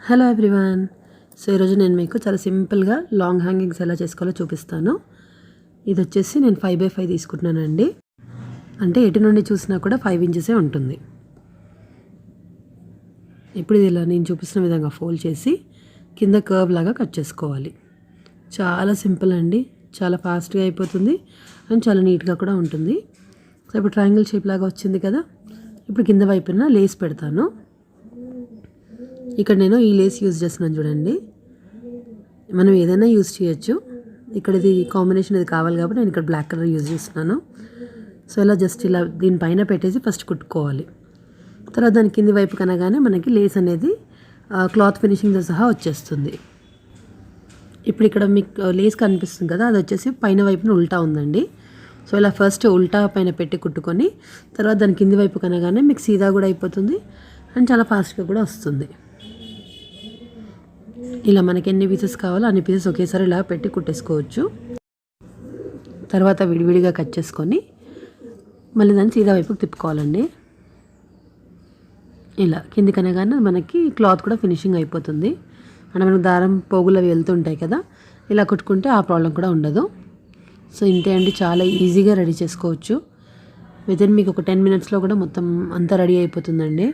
Hello everyone. So ఈరోజు నేను మీకు చాలా సింపుల్గా లాంగ్ హ్యాంగింగ్స్ ఎలా చేసుకోవాలో చూపిస్తాను. ఇది వచ్చేసి నేను 5x5 తీసుకుంటున్నానండి. అంటే ఎటు నుండి చూసినా కూడా 5 ఇంచెసే ఉంటుంది. ఇప్పుడు ఇది ఇలా నేను చూపిస్తున్న విధంగా ఫోల్డ్ చేసి కింద కర్వ్ లాగా కట్ చేసుకోవాలి. చాలా సింపుల్ అండి, చాలా ఫాస్ట్గా అయిపోతుంది అండ్ చాలా నీట్గా కూడా ఉంటుంది. సో ఇప్పుడు ట్రయాంగిల్ షేప్ లాగా వచ్చింది కదా. ఇప్పుడు కింద వైపున లేస్ పెడతాను. ఇక్కడ నేను ఈ లేస్ యూజ్ చేస్తున్నాను చూడండి. మనం ఏదైనా యూజ్ చేయొచ్చు. ఇక్కడ ఇది కాంబినేషన్ ఇది కావాలి కాబట్టి నేను ఇక్కడ బ్లాక్ కలర్ యూజ్ చేస్తున్నాను. సో ఇలా జస్ట్ ఇలా దీనిపైన పెట్టేసి ఫస్ట్ కుట్టుకోవాలి. తర్వాత దాని కింది వైపు కనగానే మనకి లేస్ అనేది క్లాత్ ఫినిషింగ్తో సహా వచ్చేస్తుంది. ఇప్పుడు ఇక్కడ మీకు లేస్ కనిపిస్తుంది కదా, అది వచ్చేసి పైన వైపున ఉల్టా ఉందండి. సో ఇలా ఫస్ట్ ఉల్టా పైన పెట్టి కుట్టుకొని తర్వాత దాని కింది వైపు కనగానే మీకు సీదా కూడా అయిపోతుంది అండ్ చాలా ఫాస్ట్గా కూడా వస్తుంది. ఇలా మనకి ఎన్ని పీసెస్ కావాలో అన్ని పీసెస్ ఒకేసారి ఇలా పెట్టి కుట్టేసుకోవచ్చు. తర్వాత విడివిడిగా కట్ చేసుకొని మళ్ళీ దాన్ని సీదా వైపుకి తిప్పుకోవాలండి. ఇలా కిందికి అనగానే మనకి క్లాత్ కూడా ఫినిషింగ్ అయిపోతుంది. అంటే మనకు దారం పోగులు అవి వెళ్తుంటాయి కదా, ఇలా కుట్టుకుంటే ఆ ప్రాబ్లం కూడా ఉండదు. సో ఇంతే అండి, చాలా ఈజీగా రెడీ చేసుకోవచ్చు. వితిన్ మీకు ఒక 10 మినిట్స్లో కూడా మొత్తం అంతా రెడీ అయిపోతుందండి.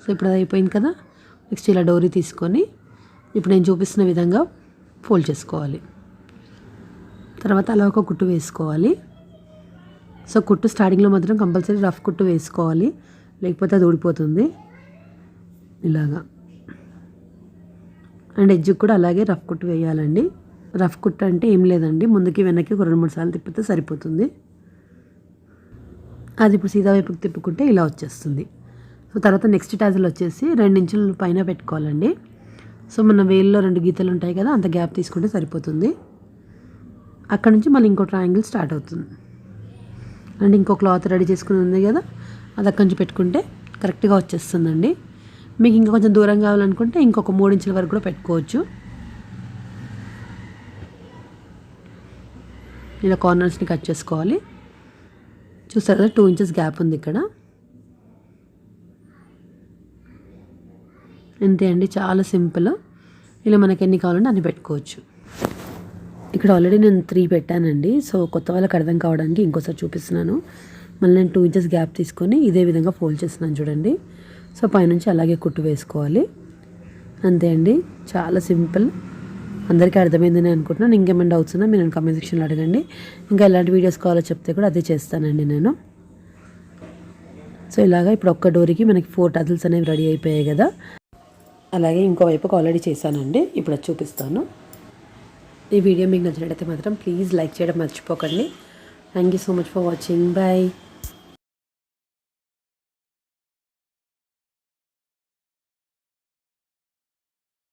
సో ఇప్పుడు అది అయిపోయింది కదా. నెక్స్ట్ ఇలా డోరీ తీసుకొని ఇప్పుడు నేను చూపిస్తున్న విధంగా ఫోల్డ్ చేసుకోవాలి. తర్వాత అలా ఒక కుట్టు వేసుకోవాలి. సో కుట్టు స్టార్టింగ్లో మాత్రం కంపల్సరీ రఫ్ కుట్టు వేసుకోవాలి, లేకపోతే అది ఊడిపోతుంది. ఇలాగా అండ్ ఎడ్జ్కి కూడా అలాగే రఫ్ కుట్టు వేయాలండి. రఫ్ కుట్టు అంటే ఏం లేదండి, ముందుకి వెనక్కి ఒక 2-3 సార్లు తిప్పితే సరిపోతుంది. అది ఇప్పుడు సీదా వైపుకి తిప్పుకుంటే ఇలా వచ్చేస్తుంది. సో తర్వాత నెక్స్ట్ టాజిల్ వచ్చేసి 2 ఇంచుల పైన పెట్టుకోవాలండి. సో మన వేల్లో 2 గీతలు ఉంటాయి కదా, అంత గ్యాప్ తీసుకుంటే సరిపోతుంది. అక్కడ నుంచి మళ్ళీ ఇంకో ట్రయాంగిల్ స్టార్ట్ అవుతుంది. అండ్ ఇంకో క్లాత్ రెడీ చేసుకుని ఉంది కదా, అది అక్కడి నుంచి పెట్టుకుంటే కరెక్ట్గా వచ్చేస్తుందండి. మీకు ఇంకా కొంచెం దూరం కావాలనుకుంటే ఇంకొక 3 ఇంచుల వరకు కూడా పెట్టుకోవచ్చు. ఇలా కార్నర్స్ని కట్ చేసుకోవాలి. చూస్తారు కదా, 2 ఇంచెస్ గ్యాప్ ఉంది ఇక్కడ. అంతే అండి, చాలా సింపుల్. ఇలా మనకి ఎన్ని కావాలంటే అన్ని పెట్టుకోవచ్చు. ఇక్కడ ఆల్రెడీ నేను 3 పెట్టానండి. సో కొత్త వాళ్ళకి అర్థం కావడానికి ఇంకోసారి చూపిస్తున్నాను. మళ్ళీ నేను 2 ఇంచెస్ గ్యాప్ తీసుకొని ఇదే విధంగా ఫోల్డ్ చేస్తున్నాను చూడండి. సో పైనుంచి అలాగే కుట్టు వేసుకోవాలి. అంతే అండి, చాలా సింపుల్. అందరికీ అర్థమైందని అనుకుంటున్నాను. ఇంకేమైనా డౌట్స్ ఉన్నా మీరు కామెంట్ సెక్షన్లో అడగండి. ఇంకా ఎలాంటి వీడియోస్ కావాలో చెప్తే కూడా అదే చేస్తానండి నేను. సో ఇలాగా ఇప్పుడు ఒక్క డోరీకి మనకి 4 టజిల్స్ అనేవి రెడీ అయిపోయాయి కదా. అలాగే ఇంకో వైపుకి ఆల్రెడీ చేశానండి, ఇప్పుడు అది చూపిస్తాను. ఈ వీడియో మీకు నచ్చినట్లయితే మాత్రం ప్లీజ్ లైక్ చేయడం మర్చిపోకండి. Thank you so much for watching. Bye.